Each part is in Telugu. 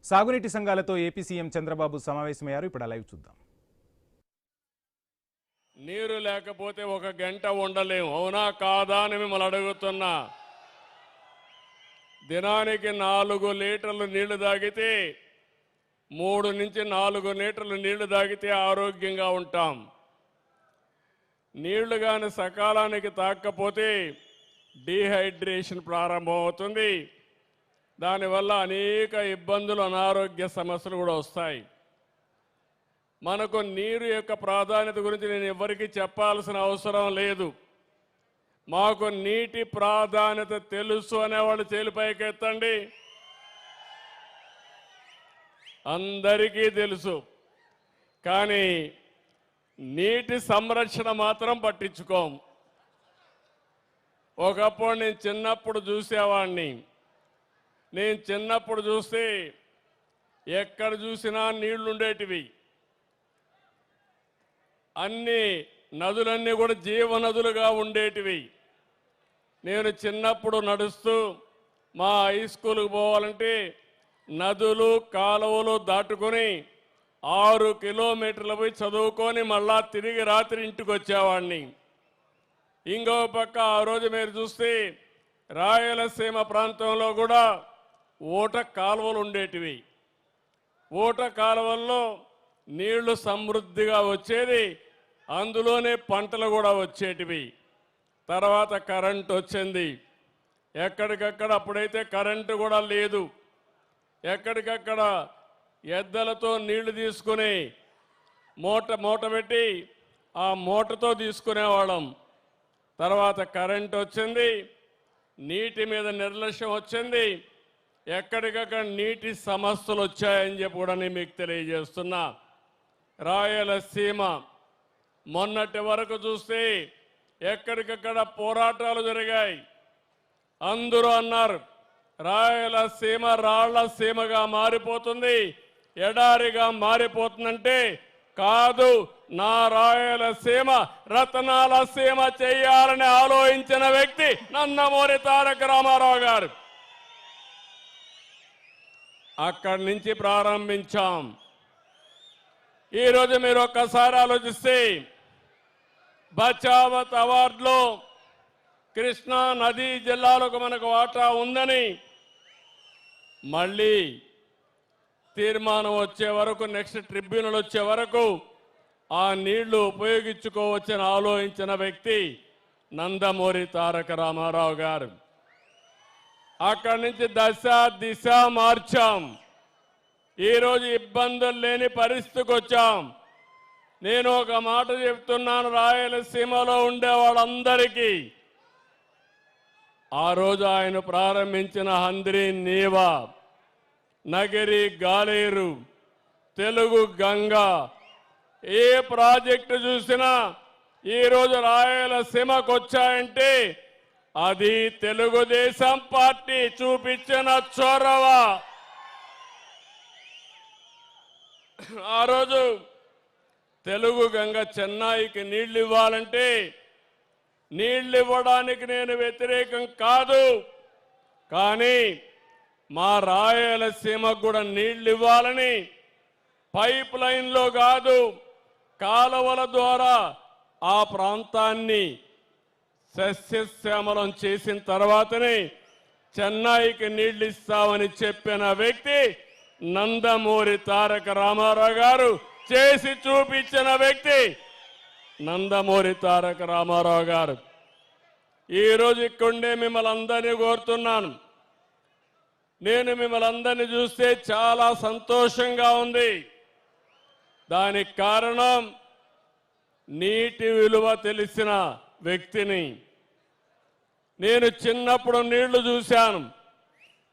సాగునీటి సంఘాలతో ఏపీ సీఎం చంద్రబాబు సమావేశమయ్యారు. ఇప్పుడు లైవ్ చూద్దాం. నీరు లేకపోతే ఒక గంట ఉండలేము, అవునా కాదా అని మిమ్మల్ని అడుగుతున్నా. దినానికి 4 లీటర్లు నీళ్లు తాగితే 3 నుంచి 4 లీటర్లు నీళ్లు తాగితే ఆరోగ్యంగా ఉంటాం. నీళ్లు కానీ సకాలానికి తాగకపోతే డీహైడ్రేషన్ ప్రారంభమవుతుంది. దానివల్ల అనేక ఇబ్బందులు, అనారోగ్య సమస్యలు కూడా వస్తాయి. మనకు నీరు యొక్క ప్రాధాన్యత గురించి నేను ఎవరికీ చెప్పాల్సిన అవసరం లేదు. మాకు నీటి ప్రాధాన్యత తెలుసు అనేవాళ్ళు చేలిపైకి ఎత్తండి. అందరికీ తెలుసు, కానీ నీటి సంరక్షణ మాత్రం పట్టించుకోం. ఒకప్పుడు నేను చిన్నప్పుడు చూసేవాడిని. నేను చిన్నప్పుడు చూస్తే ఎక్కడ చూసినా నీళ్లు ఉండేటివి. అన్ని నదులన్నీ కూడా జీవనదులుగా ఉండేటివి. నేను చిన్నప్పుడు నడుస్తూ మా హై స్కూల్కి పోవాలంటే నదులు కాలువలు దాటుకొని 6 కిలోమీటర్లు పోయి చదువుకొని మళ్ళా తిరిగి రాత్రి ఇంటికి వచ్చేవాడిని. ఇంకో పక్క ఆ రోజు మీరు చూస్తే రాయలసీమ ప్రాంతంలో కూడా ఊట కాలువలు ఉండేటివి. ఊట కాలువల్లో నీళ్లు సమృద్ధిగా వచ్చేది, అందులోనే పంటలు కూడా వచ్చేటివి. తర్వాత కరెంటు వచ్చింది. ఎక్కడికక్కడ అప్పుడైతే కరెంటు కూడా లేదు. ఎక్కడికక్కడ ఎద్దలతో నీళ్లు తీసుకుని మూట పెట్టి ఆ మూటతో తీసుకునేవాళ్ళం. తర్వాత కరెంటు వచ్చింది, నీటి మీద నిర్లక్ష్యం వచ్చింది. ఎక్కడికక్కడ నీటి సమస్యలు వచ్చాయని చెప్పి కూడా నేను మీకు తెలియజేస్తున్నా. రాయలసీమ మొన్నటి వరకు చూస్తే ఎక్కడికక్కడ పోరాటాలు జరిగాయి. అందరూ అన్నారు రాయలసీమ రాళ్ల సీమగా మారిపోతుంది, ఎడారిగా మారిపోతుందంటే కాదు, నా రాయలసీమ రతనాల సీమ చేయాలని ఆలోచించిన వ్యక్తి నందమూరి తారక రామారావు గారు. అక్కడి నుంచి ప్రారంభించాం. ఈరోజు మీరు ఒక్కసారి ఆలోచిస్తే బచావత్ అవార్డులో కృష్ణా నదీ జిల్లాలకు మనకు వాటా ఉందని మళ్ళీ తీర్మానం వచ్చే వరకు, నెక్స్ట్ ట్రిబ్యునల్ వచ్చే వరకు ఆ నీళ్లు ఉపయోగించుకోవచ్చని ఆలోచించిన వ్యక్తి నందమూరి తారక రామారావు గారు. అక్కడి నుంచి దశ దిశ మార్చాం. ఈరోజు ఇబ్బందులు లేని పరిస్థితికి వచ్చాం. నేను ఒక మాట చెప్తున్నాను రాయలసీమలో ఉండే వాళ్ళందరికీ. ఆ రోజు ఆయన ప్రారంభించిన హంద్రీ నీవా, నగిరి గాలేరు, తెలుగు గంగ, ఏ ప్రాజెక్టు చూసినా ఈరోజు రాయలసీమకు వచ్చాయంటే అది తెలుగుదేశం పార్టీ చూపించిన చొరవ. ఆ రోజు తెలుగు గంగ చెన్నైకి నీళ్లు ఇవ్వాలంటే నీళ్లు ఇవ్వడానికి నేను వ్యతిరేకం కాదు, కానీ మా రాయలసీమకు కూడా నీళ్లు ఇవ్వాలని పైప్ లైన్లో కాదు, కాలువల ద్వారా ఆ ప్రాంతాన్ని సస్యశ్యామలం చేసిన తర్వాతనే చెన్నైకి నీళ్లు ఇస్తామని చెప్పిన వ్యక్తి నందమూరి తారక రామారావు గారు. చేసి చూపించిన వ్యక్తి నందమూరి తారక రామారావు గారు. ఈరోజు ఇక్కడే మిమ్మల్ని అందరినీ కోరుతున్నాను. నేను మిమ్మల్ని అందరినీ చూస్తే చాలా సంతోషంగా ఉంది. దానికి కారణం నీటి విలువ తెలిసిన వ్యక్తిని. నేను చిన్నప్పుడు నీళ్లు చూశాను,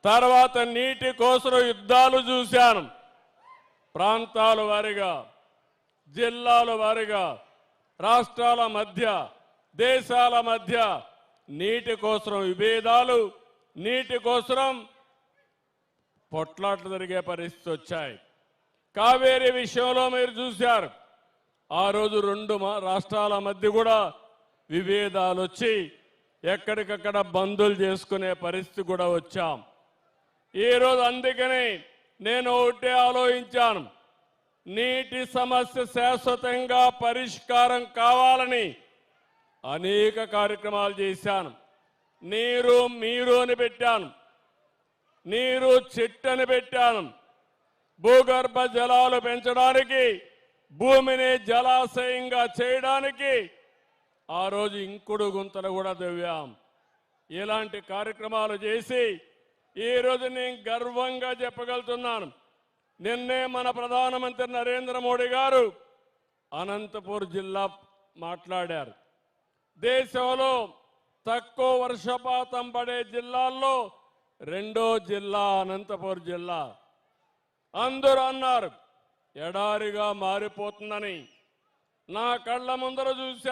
తర్వాత నీటి కోసం యుద్ధాలు చూశాను. ప్రాంతాల వారీగా, జిల్లాల వారీగా, రాష్ట్రాల మధ్య, దేశాల మధ్య నీటి కోసం విభేదాలు, నీటి కోసం పొట్లాట్లు జరిగే పరిస్థితి వచ్చాయి. కావేరీ విషయంలో మీరు చూశారు. ఆ రోజు 2 రాష్ట్రాల మధ్య కూడా విభేదాలు వచ్చి ఎక్కడికక్కడ బందులు చేసుకునే పరిస్థితి కూడా వచ్చాం. ఈరోజు అందుకని నేను ఒకటే ఆలోచించాను. నీటి సమస్య శాశ్వతంగా పరిష్కారం కావాలని అనేక కార్యక్రమాలు చేశాను. నీరు మీరు అని పెట్టాను, నీరు చెట్టు అని పెట్టాను. భూగర్భ జలాలు పెంచడానికి, భూమిని జలాశయంగా చేయడానికి ఆ రోజు ఇంకుడు గుంతలు కూడా తవ్వాం. ఇలాంటి కార్యక్రమాలు చేసి ఈ రోజు నేను గర్వంగా చెప్పగలుగుతున్నాను. నిన్నే మన ప్రధానమంత్రి నరేంద్ర మోడీ గారు అనంతపూర్ జిల్లా మాట్లాడారు. దేశంలో తక్కువ వర్షపాతం పడే జిల్లాల్లో రెండో జిల్లా అనంతపూర్ జిల్లా. అందరూ అన్నారు ఎడారిగా మారిపోతుందని. నా కళ్ళ ముందర చూశాను.